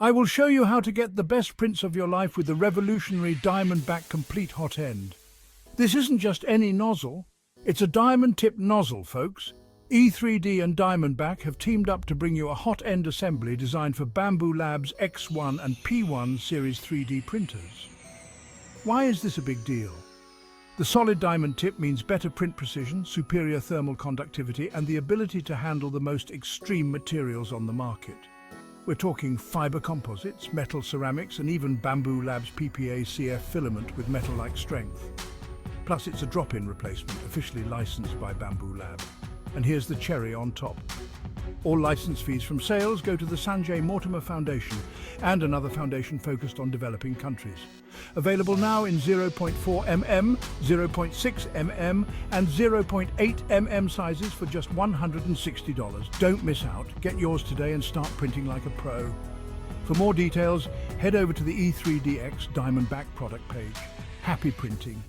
I will show you how to get the best prints of your life with the revolutionary DiamondBack Complete HotEnd. This isn't just any nozzle, it's a diamond-tipped nozzle, folks. E3D and DiamondBack have teamed up to bring you a HotEnd assembly designed for Bambu Lab's X1 and P1 Series 3D printers. Why is this a big deal? The solid diamond tip means better print precision, superior thermal conductivity, and the ability to handle the most extreme materials on the market. We're talking fiber composites, metal ceramics, and even Bambu Lab's PPA-CF filament with metal-like strength. Plus, it's a drop-in replacement, officially licensed by Bambu Lab. And here's the cherry on top. All license fees from sales go to the Sanjay Mortimer Foundation and another foundation focused on developing countries. Available now in 0.4 mm, 0.6 mm and 0.8 mm sizes for just $160. Don't miss out. Get yours today and start printing like a pro. For more details, head over to the E3DX DiamondBack product page. Happy printing!